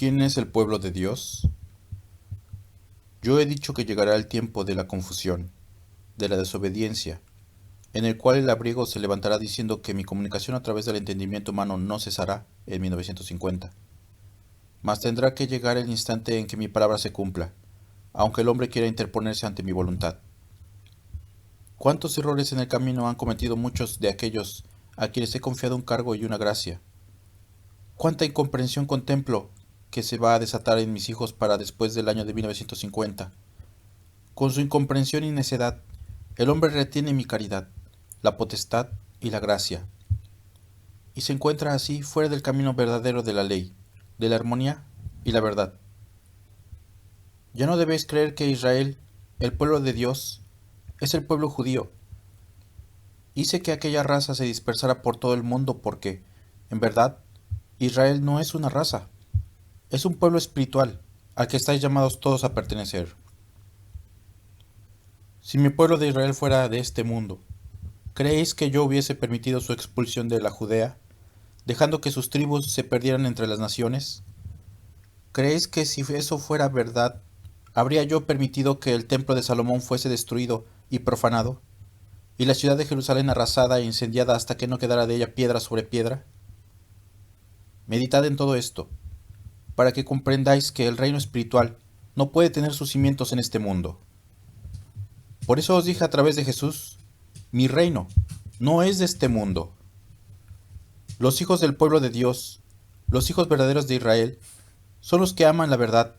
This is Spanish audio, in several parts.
¿Quién es el pueblo de Dios? Yo he dicho que llegará el tiempo de la confusión, de la desobediencia, en el cual el labriego se levantará diciendo que mi comunicación a través del entendimiento humano no cesará en 1950. Mas tendrá que llegar el instante en que mi palabra se cumpla, aunque el hombre quiera interponerse ante mi voluntad. ¿Cuántos errores en el camino han cometido muchos de aquellos a quienes he confiado un cargo y una gracia? ¿Cuánta incomprensión contemplo que se va a desatar en mis hijos para después del año de 1950? Con su incomprensión y necedad, el hombre retiene mi caridad, la potestad y la gracia, y se encuentra así fuera del camino verdadero de la ley, de la armonía y la verdad. Ya no debéis creer que Israel, el pueblo de Dios, es el pueblo judío. Hice que aquella raza se dispersara por todo el mundo porque, en verdad, Israel no es una raza, es un pueblo espiritual al que estáis llamados todos a pertenecer. Si mi pueblo de Israel fuera de este mundo, ¿creéis que yo hubiese permitido su expulsión de la Judea, dejando que sus tribus se perdieran entre las naciones? ¿Creéis que si eso fuera verdad, habría yo permitido que el templo de Salomón fuese destruido y profanado, y la ciudad de Jerusalén arrasada e incendiada hasta que no quedara de ella piedra sobre piedra? Meditad en todo esto, para que comprendáis que el reino espiritual no puede tener sus cimientos en este mundo. Por eso os dije a través de Jesús, mi reino no es de este mundo. Los hijos del pueblo de Dios, los hijos verdaderos de Israel, son los que aman la verdad,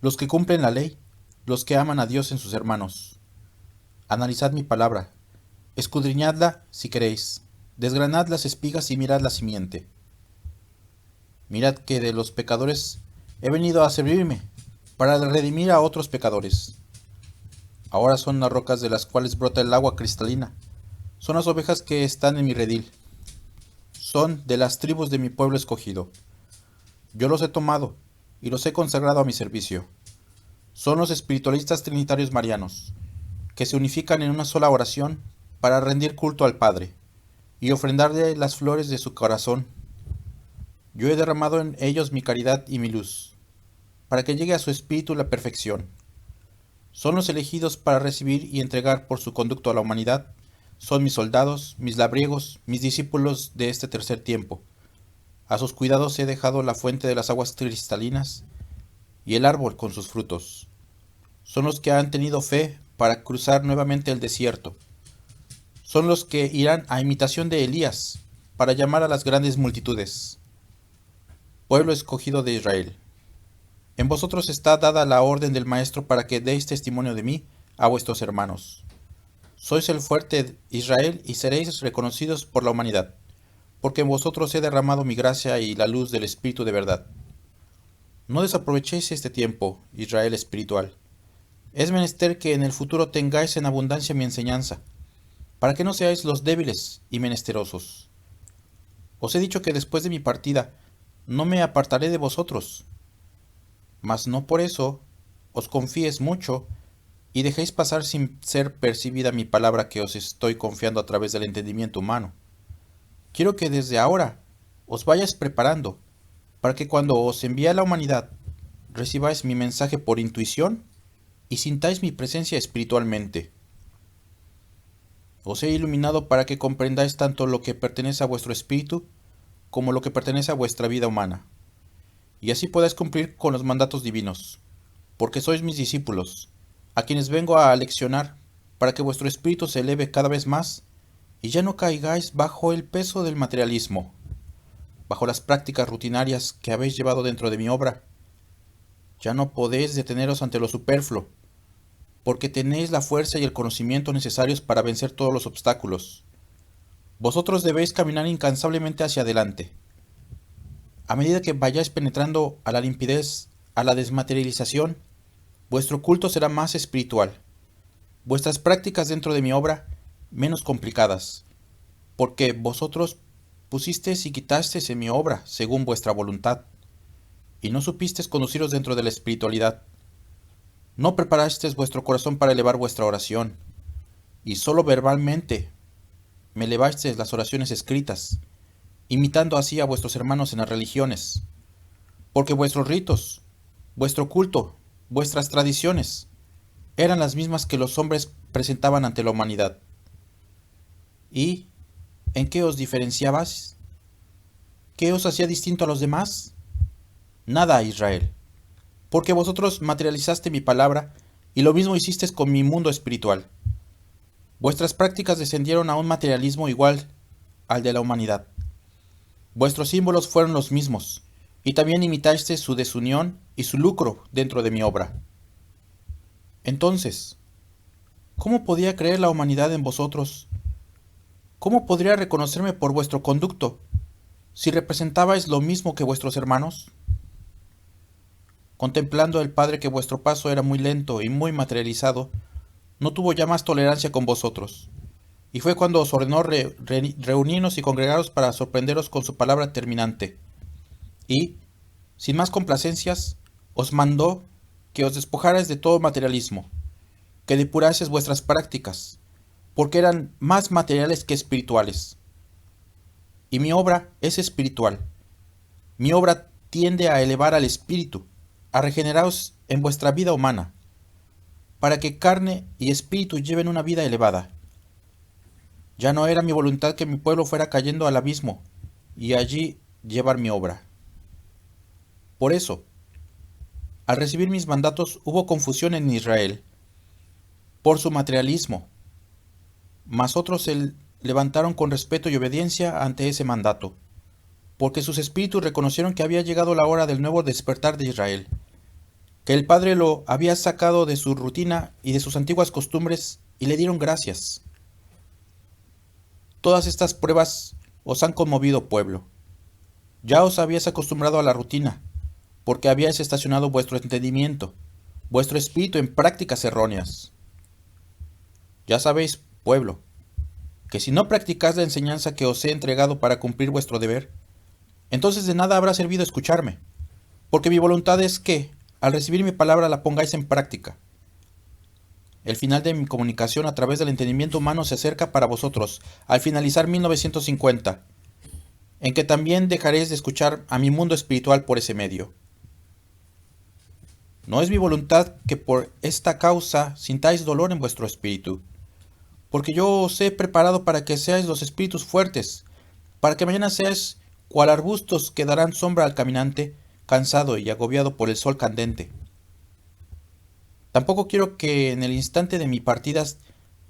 los que cumplen la ley, los que aman a Dios en sus hermanos. Analizad mi palabra, escudriñadla si queréis, desgranad las espigas y mirad la simiente. Mirad que de los pecadores he venido a servirme, para redimir a otros pecadores. Ahora son las rocas de las cuales brota el agua cristalina, son las ovejas que están en mi redil, son de las tribus de mi pueblo escogido. Yo los he tomado y los he consagrado a mi servicio. Son los espiritualistas trinitarios marianos, que se unifican en una sola oración para rendir culto al Padre y ofrendarle las flores de su corazón. Yo he derramado en ellos mi caridad y mi luz, para que llegue a su espíritu la perfección. Son los elegidos para recibir y entregar por su conducto a la humanidad. Son mis soldados, mis labriegos, mis discípulos de este tercer tiempo. A sus cuidados he dejado la fuente de las aguas cristalinas y el árbol con sus frutos. Son los que han tenido fe para cruzar nuevamente el desierto. Son los que irán a imitación de Elías para llamar a las grandes multitudes. Pueblo escogido de Israel, en vosotros está dada la orden del Maestro para que deis testimonio de mí a vuestros hermanos. Sois el fuerte Israel y seréis reconocidos por la humanidad, porque en vosotros he derramado mi gracia y la luz del Espíritu de verdad. No desaprovechéis este tiempo, Israel espiritual. Es menester que en el futuro tengáis en abundancia mi enseñanza, para que no seáis los débiles y menesterosos. Os he dicho que después de mi partida no me apartaré de vosotros, mas no por eso os confíes mucho y dejéis pasar sin ser percibida mi palabra que os estoy confiando a través del entendimiento humano. Quiero que desde ahora os vayáis preparando, para que cuando os envíe a la humanidad, recibáis mi mensaje por intuición y sintáis mi presencia espiritualmente. Os he iluminado para que comprendáis tanto lo que pertenece a vuestro espíritu como lo que pertenece a vuestra vida humana, y así podáis cumplir con los mandatos divinos, porque sois mis discípulos, a quienes vengo a leccionar, para que vuestro espíritu se eleve cada vez más y ya no caigáis bajo el peso del materialismo, bajo las prácticas rutinarias que habéis llevado dentro de mi obra. Ya no podéis deteneros ante lo superfluo, porque tenéis la fuerza y el conocimiento necesarios para vencer todos los obstáculos. Vosotros debéis caminar incansablemente hacia adelante. A medida que vayáis penetrando a la limpidez, a la desmaterialización, vuestro culto será más espiritual, vuestras prácticas dentro de mi obra menos complicadas, porque vosotros pusisteis y quitasteis en mi obra según vuestra voluntad, y no supisteis conduciros dentro de la espiritualidad. No preparasteis vuestro corazón para elevar vuestra oración, y solo verbalmente me elevasteis las oraciones escritas, imitando así a vuestros hermanos en las religiones. porque vuestros ritos, vuestro culto, vuestras tradiciones, eran las mismas que los hombres presentaban ante la humanidad. ¿Y en qué os diferenciabais? ¿Qué os hacía distinto a los demás? Nada, Israel, porque vosotros materializaste mi palabra y lo mismo hicisteis con mi mundo espiritual. Vuestras prácticas descendieron a un materialismo igual al de la humanidad. Vuestros símbolos fueron los mismos, y también imitaste su desunión y su lucro dentro de mi obra. Entonces, ¿cómo podía creer la humanidad en vosotros? ¿Cómo podría reconocerme por vuestro conducto, si representabais lo mismo que vuestros hermanos? Contemplando el Padre que vuestro paso era muy lento y muy materializado, no tuvo ya más tolerancia con vosotros, y fue cuando os ordenó reunirnos y congregaros para sorprenderos con su palabra terminante, y, sin más complacencias, os mandó que os despojarais de todo materialismo, que depuraseis vuestras prácticas, porque eran más materiales que espirituales. Y mi obra es espiritual. Mi obra tiende a elevar al espíritu, a regeneraros en vuestra vida humana, para que carne y espíritu lleven una vida elevada. Ya no era mi voluntad que mi pueblo fuera cayendo al abismo, y allí llevar mi obra. Por eso, al recibir mis mandatos hubo confusión en Israel, por su materialismo, mas otros se levantaron con respeto y obediencia ante ese mandato, porque sus espíritus reconocieron que había llegado la hora del nuevo despertar de Israel, que el Padre lo había sacado de su rutina y de sus antiguas costumbres y le dieron gracias. Todas estas pruebas os han conmovido, pueblo. Ya os habíais acostumbrado a la rutina, porque habíais estacionado vuestro entendimiento, vuestro espíritu en prácticas erróneas. Ya sabéis, pueblo, que si no practicáis la enseñanza que os he entregado para cumplir vuestro deber, entonces de nada habrá servido escucharme, porque mi voluntad es que, al recibir mi palabra, la pongáis en práctica. El final de mi comunicación a través del entendimiento humano se acerca para vosotros, al finalizar 1950, en que también dejaréis de escuchar a mi mundo espiritual por ese medio. No es mi voluntad que por esta causa sintáis dolor en vuestro espíritu, porque yo os he preparado para que seáis los espíritus fuertes, para que mañana seáis cual arbustos que darán sombra al caminante, cansado y agobiado por el sol candente. Tampoco quiero que en el instante de mi partida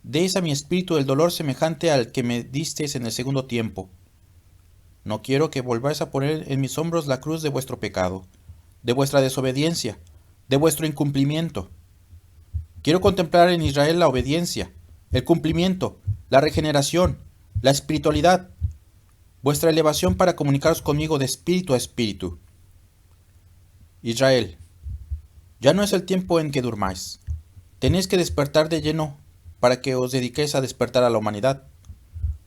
deis a mi espíritu el dolor semejante al que me disteis en el segundo tiempo. No quiero que volváis a poner en mis hombros la cruz de vuestro pecado, de vuestra desobediencia, de vuestro incumplimiento. Quiero contemplar en Israel la obediencia, el cumplimiento, la regeneración, la espiritualidad, vuestra elevación para comunicaros conmigo de espíritu a espíritu. Israel, ya no es el tiempo en que durmáis. Tenéis que despertar de lleno para que os dediquéis a despertar a la humanidad,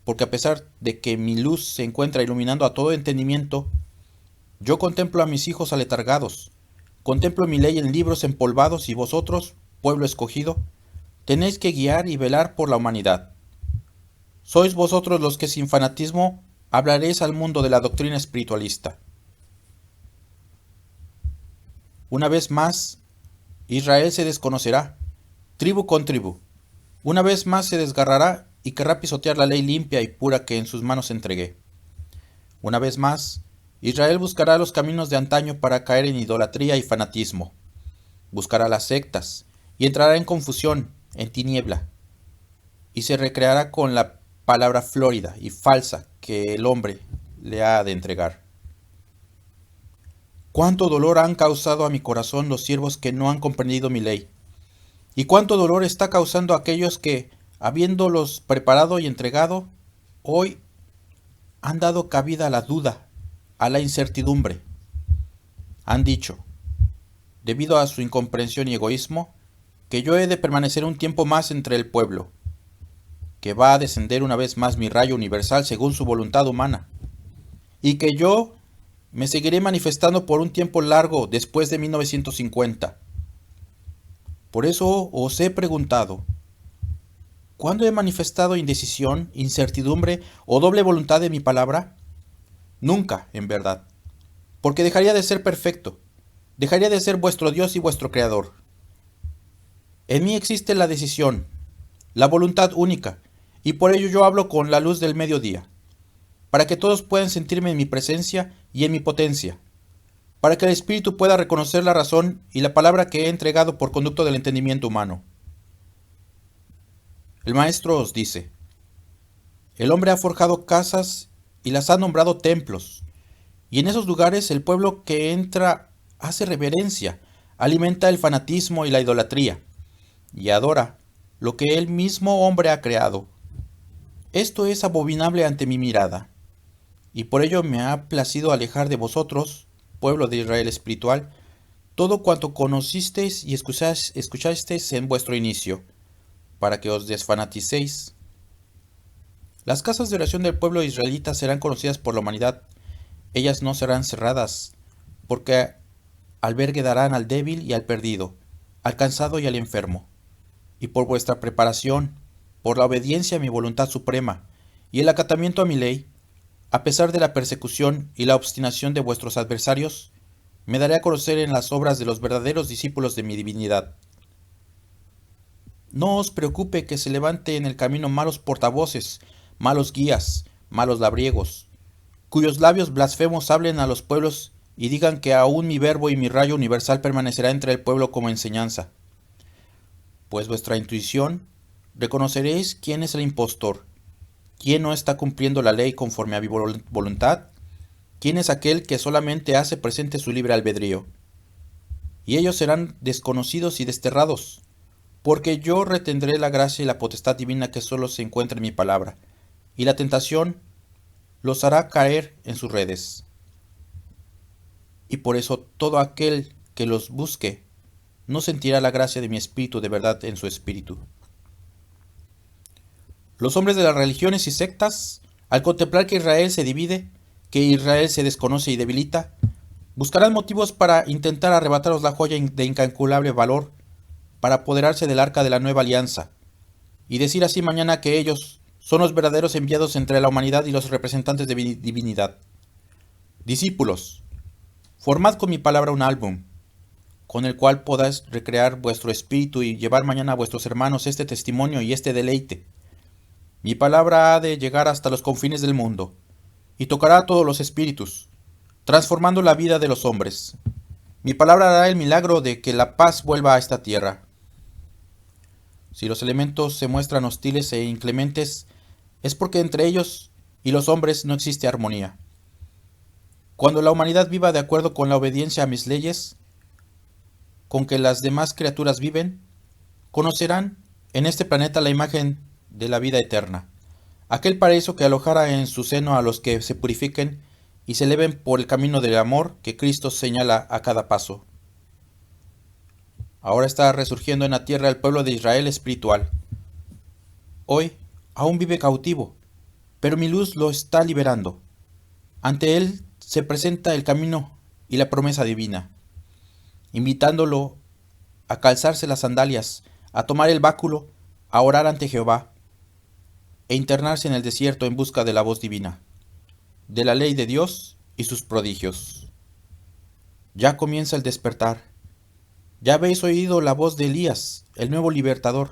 porque a pesar de que mi luz se encuentra iluminando a todo entendimiento, yo contemplo a mis hijos aletargados, contemplo mi ley en libros empolvados y vosotros, pueblo escogido, tenéis que guiar y velar por la humanidad. Sois vosotros los que sin fanatismo hablaréis al mundo de la doctrina espiritualista. Una vez más, Israel se desconocerá, tribu con tribu. Una vez más se desgarrará y querrá pisotear la ley limpia y pura que en sus manos entregué. Una vez más, Israel buscará los caminos de antaño para caer en idolatría y fanatismo. Buscará las sectas y entrará en confusión, en tiniebla, y se recreará con la palabra flórida y falsa que el hombre le ha de entregar. Cuánto dolor han causado a mi corazón los siervos que no han comprendido mi ley, y cuánto dolor está causando a aquellos que, habiéndolos preparado y entregado, hoy han dado cabida a la duda, a la incertidumbre. Han dicho, debido a su incomprensión y egoísmo, que yo he de permanecer un tiempo más entre el pueblo, que va a descender una vez más mi rayo universal según su voluntad humana, y que yo me seguiré manifestando por un tiempo largo después de 1950. Por eso os he preguntado, ¿cuándo he manifestado indecisión, incertidumbre o doble voluntad de mi palabra? Nunca, en verdad. porque dejaría de ser perfecto, dejaría de ser vuestro Dios y vuestro Creador. En mí existe la decisión, la voluntad única, y por ello yo hablo con la luz del mediodía, para que todos puedan sentirme en mi presencia y en mi potencia, para que el espíritu pueda reconocer la razón y la palabra que he entregado por conducto del entendimiento humano. El maestro os dice: el hombre ha forjado casas y las ha nombrado templos, y en esos lugares el pueblo que entra hace reverencia, alimenta el fanatismo y la idolatría, y adora lo que el mismo hombre ha creado. Esto es abominable ante mi mirada, y por ello me ha placido alejar de vosotros, pueblo de Israel espiritual, todo cuanto conocisteis y escuchasteis en vuestro inicio, para que os desfanaticéis. Las casas de oración del pueblo israelita serán conocidas por la humanidad. Ellas no serán cerradas, porque albergue darán al débil y al perdido, al cansado y al enfermo. Y por vuestra preparación, por la obediencia a mi voluntad suprema y el acatamiento a mi ley, a pesar de la persecución y la obstinación de vuestros adversarios, me daré a conocer en las obras de los verdaderos discípulos de mi divinidad. No os preocupe que se levante en el camino malos portavoces, malos guías, malos labriegos, cuyos labios blasfemos hablen a los pueblos y digan que aún mi verbo y mi rayo universal permanecerá entre el pueblo como enseñanza. Pues vuestra intuición reconoceréis quién es el impostor, quién no está cumpliendo la ley conforme a mi voluntad, quién es aquel que solamente hace presente su libre albedrío. Y ellos serán desconocidos y desterrados, porque yo retendré la gracia y la potestad divina que solo se encuentra en mi palabra, y la tentación los hará caer en sus redes. Y por eso todo aquel que los busque no sentirá la gracia de mi espíritu de verdad en su espíritu. Los hombres de las religiones y sectas, al contemplar que Israel se divide, que Israel se desconoce y debilita, buscarán motivos para intentar arrebataros la joya de incalculable valor, para apoderarse del arca de la nueva alianza, y decir así mañana que ellos son los verdaderos enviados entre la humanidad y los representantes de divinidad. Discípulos, formad con mi palabra un álbum, con el cual podáis recrear vuestro espíritu y llevar mañana a vuestros hermanos este testimonio y este deleite. Mi palabra ha de llegar hasta los confines del mundo, y tocará a todos los espíritus, transformando la vida de los hombres. Mi palabra hará el milagro de que la paz vuelva a esta tierra. Si los elementos se muestran hostiles e inclementes, es porque entre ellos y los hombres no existe armonía. Cuando la humanidad viva de acuerdo con la obediencia a mis leyes, con que las demás criaturas viven, conocerán en este planeta la imagen de la vida eterna, aquel paraíso que alojara en su seno a los que se purifiquen y se eleven por el camino del amor que Cristo señala a cada paso. Ahora está resurgiendo en la tierra el pueblo de Israel espiritual. Hoy aún vive cautivo, pero mi luz lo está liberando. Ante él se presenta el camino y la promesa divina, invitándolo a calzarse las sandalias, a tomar el báculo, a orar ante Jehová, e internarse en el desierto en busca de la voz divina, de la ley de Dios y sus prodigios. Ya comienza el despertar. Ya habéis oído la voz de Elías, el nuevo libertador.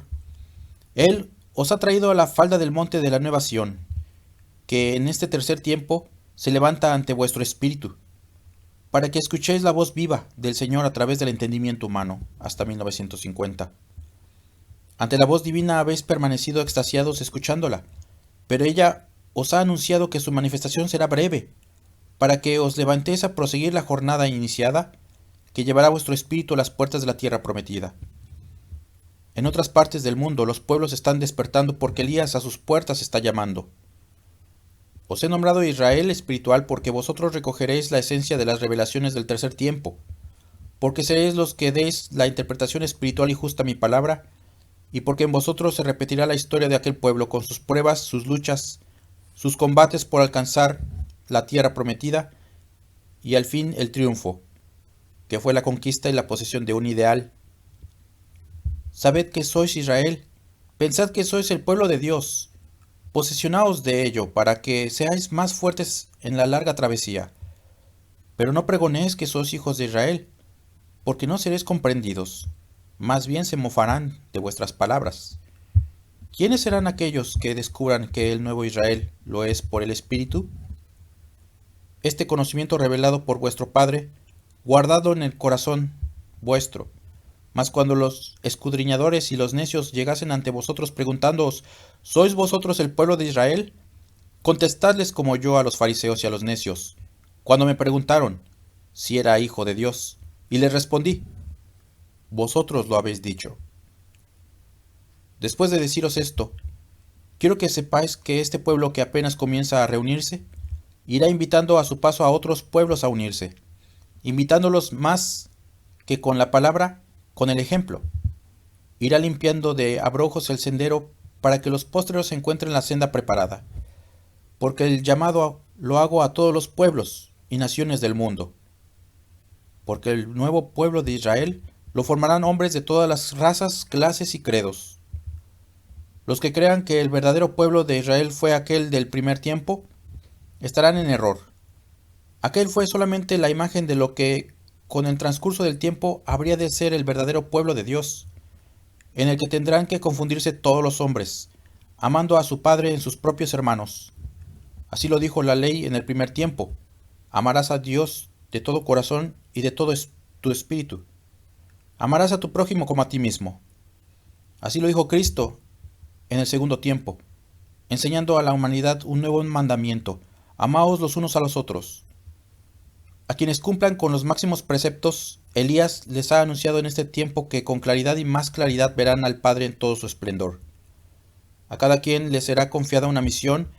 Él os ha traído a la falda del monte de la nueva Sión, que en este tercer tiempo se levanta ante vuestro espíritu, para que escuchéis la voz viva del Señor a través del entendimiento humano, hasta 1950. Ante la voz divina habéis permanecido extasiados escuchándola, pero ella os ha anunciado que su manifestación será breve, para que os levantéis a proseguir la jornada iniciada, que llevará vuestro espíritu a las puertas de la tierra prometida. En otras partes del mundo los pueblos están despertando porque Elías a sus puertas está llamando. Os he nombrado Israel espiritual porque vosotros recogeréis la esencia de las revelaciones del tercer tiempo, porque seréis los que deis la interpretación espiritual y justa a mi palabra, y porque en vosotros se repetirá la historia de aquel pueblo con sus pruebas, sus luchas, sus combates por alcanzar la tierra prometida, y al fin el triunfo, que fue la conquista y la posesión de un ideal. Sabed que sois Israel, pensad que sois el pueblo de Dios, posesionaos de ello para que seáis más fuertes en la larga travesía. Pero no pregonéis que sois hijos de Israel, porque no seréis comprendidos, más bien se mofarán de vuestras palabras. ¿Quiénes serán aquellos que descubran que el nuevo Israel lo es por el Espíritu? Este conocimiento revelado por vuestro Padre, guardado en el corazón vuestro. Mas cuando los escudriñadores y los necios llegasen ante vosotros preguntándoos, ¿sois vosotros el pueblo de Israel? Contestadles como yo a los fariseos y a los necios, cuando me preguntaron si era hijo de Dios, y les respondí, vosotros lo habéis dicho. Después de deciros esto, quiero que sepáis que este pueblo que apenas comienza a reunirse, irá invitando a su paso a otros pueblos a unirse, invitándolos más que con la palabra, con el ejemplo. Irá limpiando de abrojos el sendero para que los postreros encuentren la senda preparada, porque el llamado lo hago a todos los pueblos y naciones del mundo, porque el nuevo pueblo de Israel lo formarán hombres de todas las razas, clases y credos. Los que crean que el verdadero pueblo de Israel fue aquel del primer tiempo, estarán en error. Aquel fue solamente la imagen de lo que, con el transcurso del tiempo, habría de ser el verdadero pueblo de Dios, en el que tendrán que confundirse todos los hombres, amando a su Padre en sus propios hermanos. Así lo dijo la ley en el primer tiempo: amarás a Dios de todo corazón y de todo tu espíritu. Amarás a tu prójimo como a ti mismo. Así lo dijo Cristo en el segundo tiempo, enseñando a la humanidad un nuevo mandamiento: amaos los unos a los otros. A quienes cumplan con los máximos preceptos, Elías les ha anunciado en este tiempo que con claridad y más claridad verán al Padre en todo su esplendor. A cada quien les será confiada una misión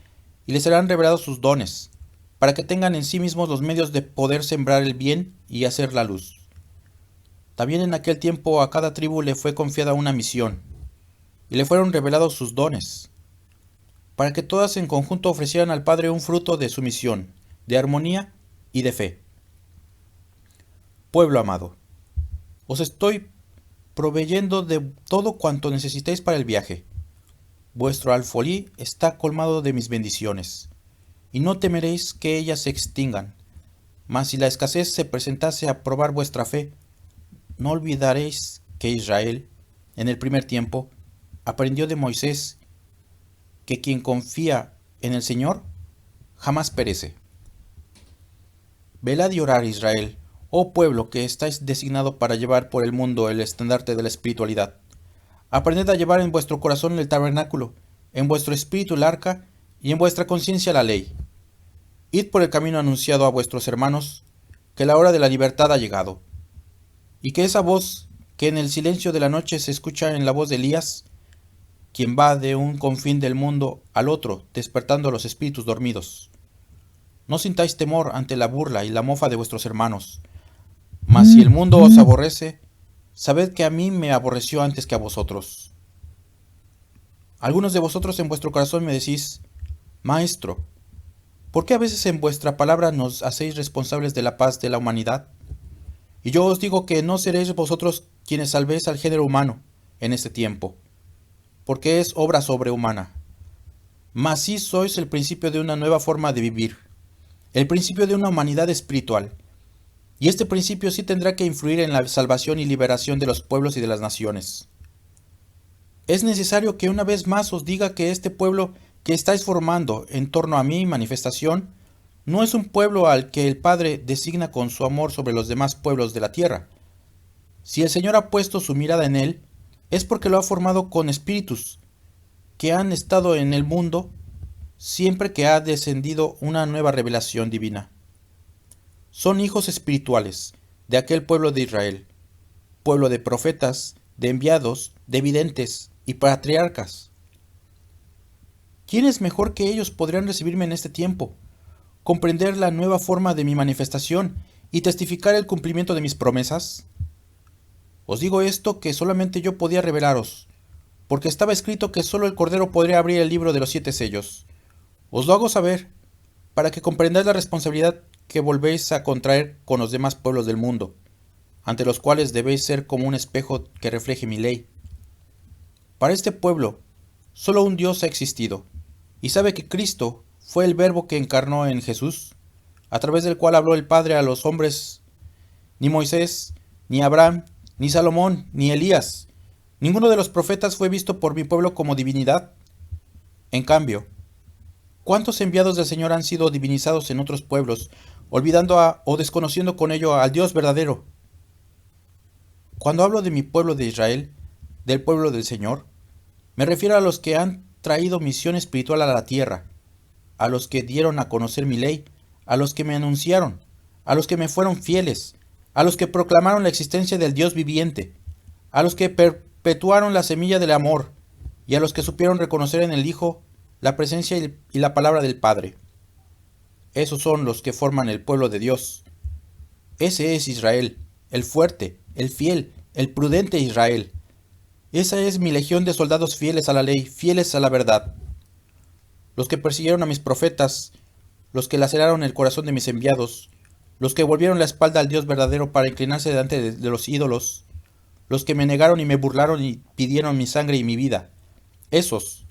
y les serán revelados sus dones, para que tengan en sí mismos los medios de poder sembrar el bien y hacer la luz. También en aquel tiempo a cada tribu le fue confiada una misión, y le fueron revelados sus dones, para que todas en conjunto ofrecieran al Padre un fruto de su misión, de armonía y de fe. Pueblo amado, os estoy proveyendo de todo cuanto necesitéis para el viaje. Vuestro alfolí está colmado de mis bendiciones, y no temeréis que ellas se extingan. Mas si la escasez se presentase a probar vuestra fe, no olvidaréis que Israel, en el primer tiempo, aprendió de Moisés que quien confía en el Señor jamás perece. Velad y orad, Israel, oh pueblo que estáis designado para llevar por el mundo el estandarte de la espiritualidad. Aprended a llevar en vuestro corazón el tabernáculo, en vuestro espíritu el arca y en vuestra conciencia la ley. Id por el camino anunciado a vuestros hermanos, que la hora de la libertad ha llegado, y que esa voz que en el silencio de la noche se escucha en la voz de Elías, quien va de un confín del mundo al otro, despertando a los espíritus dormidos. No sintáis temor ante la burla y la mofa de vuestros hermanos, mas si el mundo os aborrece, sabed que a mí me aborreció antes que a vosotros. Algunos de vosotros en vuestro corazón me decís, Maestro, ¿por qué a veces en vuestra palabra nos hacéis responsables de la paz de la humanidad? Y yo os digo que no seréis vosotros quienes salvéis al género humano en este tiempo, porque es obra sobrehumana. Mas sí sois el principio de una nueva forma de vivir, el principio de una humanidad espiritual. Y este principio sí tendrá que influir en la salvación y liberación de los pueblos y de las naciones. Es necesario que una vez más os diga que este pueblo que estáis formando en torno a mi manifestación no es un pueblo al que el Padre designa con su amor sobre los demás pueblos de la tierra. Si el Señor ha puesto su mirada en él, es porque lo ha formado con espíritus que han estado en el mundo siempre que ha descendido una nueva revelación divina. Son hijos espirituales de aquel pueblo de Israel, pueblo de profetas, de enviados, de videntes y patriarcas. ¿Quiénes mejor que ellos podrían recibirme en este tiempo, comprender la nueva forma de mi manifestación y testificar el cumplimiento de mis promesas? Os digo esto que solamente yo podía revelaros, porque estaba escrito que solo el Cordero podría abrir el libro de los 7 sellos. Os lo hago saber, para que comprendáis la responsabilidad que volvéis a contraer con los demás pueblos del mundo, ante los cuales debéis ser como un espejo que refleje mi ley. Para este pueblo, solo un Dios ha existido, y sabe que Cristo fue el Verbo que encarnó en Jesús, a través del cual habló el Padre a los hombres. Ni Moisés, ni Abraham, ni Salomón, ni Elías, ninguno de los profetas fue visto por mi pueblo como divinidad. En cambio, ¿cuántos enviados del Señor han sido divinizados en otros pueblos, olvidando o desconociendo con ello al Dios verdadero? Cuando hablo de mi pueblo de Israel, del pueblo del Señor, me refiero a los que han traído misión espiritual a la tierra, a los que dieron a conocer mi ley, a los que me anunciaron, a los que me fueron fieles, a los que proclamaron la existencia del Dios viviente, a los que perpetuaron la semilla del amor, y a los que supieron reconocer en el Hijo la presencia y la palabra del Padre. Esos son los que forman el pueblo de Dios. Ese es Israel, el fuerte, el fiel, el prudente Israel. Esa es mi legión de soldados fieles a la ley, fieles a la verdad. Los que persiguieron a mis profetas, los que laceraron el corazón de mis enviados, los que volvieron la espalda al Dios verdadero para inclinarse delante de los ídolos, los que me negaron y me burlaron y pidieron mi sangre y mi vida. Esos,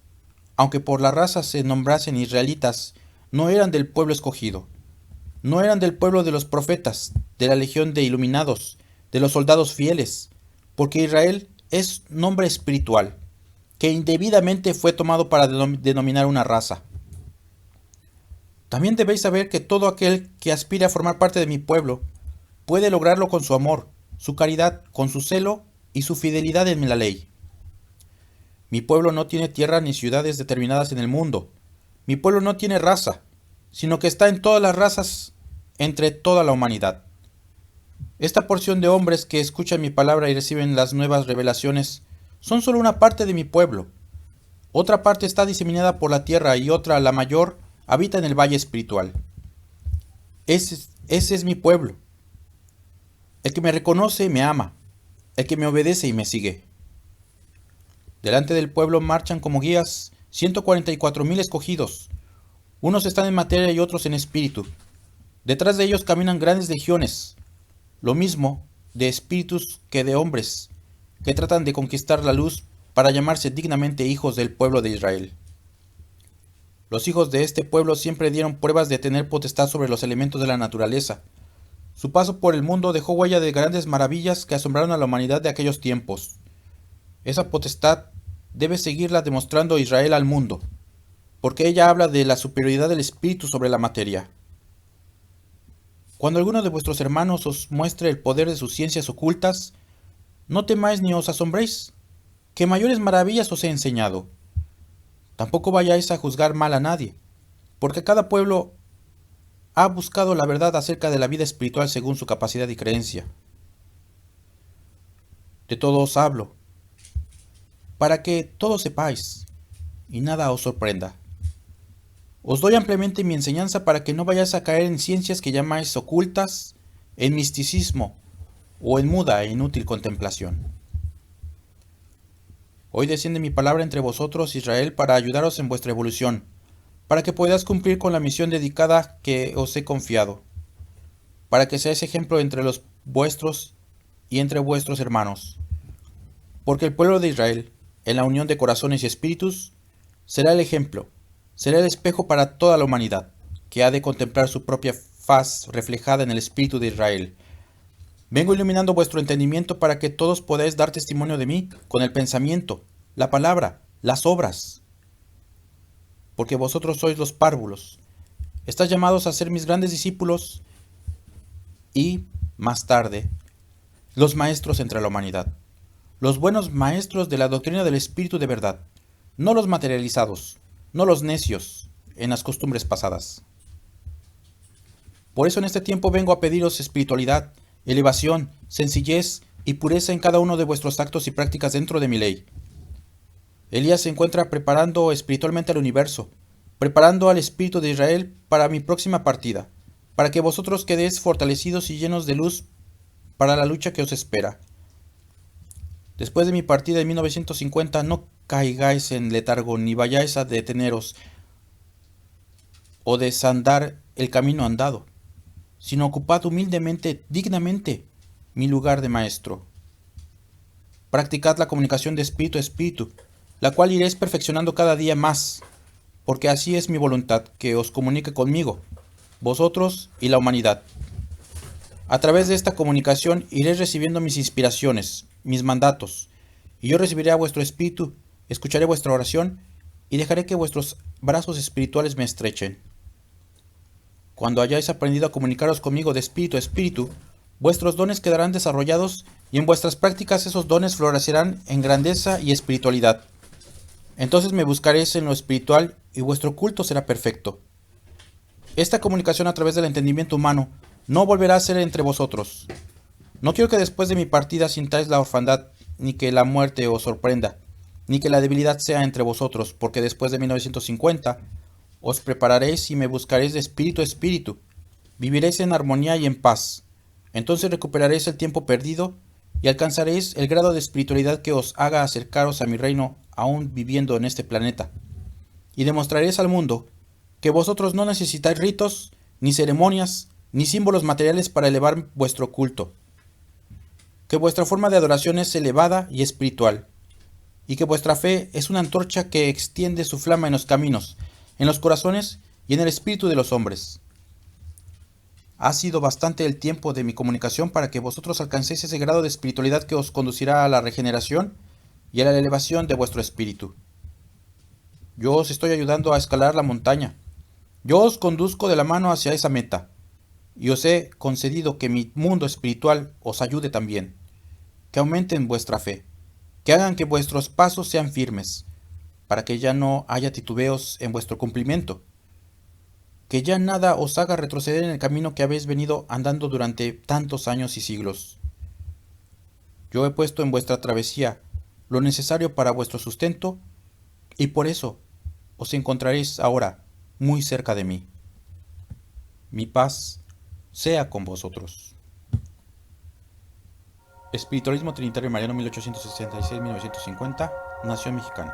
aunque por la raza se nombrasen israelitas, no eran del pueblo escogido, no eran del pueblo de los profetas, de la legión de iluminados, de los soldados fieles, porque Israel es nombre espiritual, que indebidamente fue tomado para denominar una raza. También debéis saber que todo aquel que aspire a formar parte de mi pueblo puede lograrlo con su amor, su caridad, con su celo y su fidelidad en la ley. Mi pueblo no tiene tierra ni ciudades determinadas en el mundo. Mi pueblo no tiene raza, sino que está en todas las razas, entre toda la humanidad. Esta porción de hombres que escuchan mi palabra y reciben las nuevas revelaciones son solo una parte de mi pueblo. Otra parte está diseminada por la tierra y otra, la mayor, habita en el valle espiritual. Ese es mi pueblo. El que me reconoce me ama, el que me obedece y me sigue. Delante del pueblo marchan como guías 144,000 escogidos. Unos están en materia y otros en espíritu. Detrás de ellos caminan grandes legiones, lo mismo de espíritus que de hombres, que tratan de conquistar la luz para llamarse dignamente hijos del pueblo de Israel. Los hijos de este pueblo siempre dieron pruebas de tener potestad sobre los elementos de la naturaleza. Su paso por el mundo dejó huella de grandes maravillas que asombraron a la humanidad de aquellos tiempos. Esa potestad debe seguirla demostrando Israel al mundo, porque ella habla de la superioridad del espíritu sobre la materia. Cuando alguno de vuestros hermanos os muestre el poder de sus ciencias ocultas, no temáis ni os asombréis, que mayores maravillas os he enseñado. Tampoco vayáis a juzgar mal a nadie, porque cada pueblo ha buscado la verdad acerca de la vida espiritual según su capacidad y creencia. De todo os hablo, para que todo sepáis, y nada os sorprenda. Os doy ampliamente mi enseñanza para que no vayáis a caer en ciencias que llamáis ocultas, en misticismo, o en muda e inútil contemplación. Hoy desciende mi palabra entre vosotros, Israel, para ayudaros en vuestra evolución, para que podáis cumplir con la misión dedicada que os he confiado, para que seáis ejemplo entre los vuestros y entre vuestros hermanos. Porque el pueblo de Israel, en la unión de corazones y espíritus, será el ejemplo, será el espejo para toda la humanidad, que ha de contemplar su propia faz reflejada en el espíritu de Israel. Vengo iluminando vuestro entendimiento para que todos podáis dar testimonio de mí con el pensamiento, la palabra, las obras. Porque vosotros sois los párvulos. Estáis llamados a ser mis grandes discípulos y, más tarde, los maestros entre la humanidad. Los buenos maestros de la doctrina del Espíritu de verdad, no los materializados, no los necios en las costumbres pasadas. Por eso en este tiempo vengo a pediros espiritualidad, elevación, sencillez y pureza en cada uno de vuestros actos y prácticas dentro de mi ley. Elías se encuentra preparando espiritualmente al universo, preparando al espíritu de Israel para mi próxima partida, para que vosotros quedéis fortalecidos y llenos de luz para la lucha que os espera. Después de mi partida en 1950, no caigáis en letargo ni vayáis a deteneros o desandar el camino andado, sino ocupad humildemente, dignamente, mi lugar de maestro. Practicad la comunicación de espíritu a espíritu, la cual iréis perfeccionando cada día más, porque así es mi voluntad, que os comunique conmigo, vosotros y la humanidad. A través de esta comunicación iréis recibiendo mis inspiraciones, mis mandatos, y yo recibiré a vuestro espíritu, escucharé vuestra oración y dejaré que vuestros brazos espirituales me estrechen. Cuando hayáis aprendido a comunicaros conmigo de espíritu a espíritu, vuestros dones quedarán desarrollados y en vuestras prácticas esos dones florecerán en grandeza y espiritualidad. Entonces me buscaréis en lo espiritual y vuestro culto será perfecto. Esta comunicación a través del entendimiento humano no volverá a ser entre vosotros. No quiero que después de mi partida sintáis la orfandad, ni que la muerte os sorprenda, ni que la debilidad sea entre vosotros, porque después de 1950 os prepararéis y me buscaréis de espíritu a espíritu. Viviréis en armonía y en paz. Entonces recuperaréis el tiempo perdido y alcanzaréis el grado de espiritualidad que os haga acercaros a mi reino aún viviendo en este planeta. Y demostraréis al mundo que vosotros no necesitáis ritos, ni ceremonias, ni símbolos materiales para elevar vuestro culto. Que vuestra forma de adoración es elevada y espiritual. Y que vuestra fe es una antorcha que extiende su flama en los caminos, en los corazones y en el espíritu de los hombres. Ha sido bastante el tiempo de mi comunicación para que vosotros alcancéis ese grado de espiritualidad que os conducirá a la regeneración y a la elevación de vuestro espíritu. Yo os estoy ayudando a escalar la montaña. Yo os conduzco de la mano hacia esa meta. Y os he concedido que mi mundo espiritual os ayude también. Que aumenten vuestra fe. Que hagan que vuestros pasos sean firmes, para que ya no haya titubeos en vuestro cumplimiento. Que ya nada os haga retroceder en el camino que habéis venido andando durante tantos años y siglos. Yo he puesto en vuestra travesía lo necesario para vuestro sustento, y por eso os encontraréis ahora muy cerca de mí. Mi paz sea con vosotros. Espiritualismo Trinitario Mariano 1866-1950, Nación Mexicana.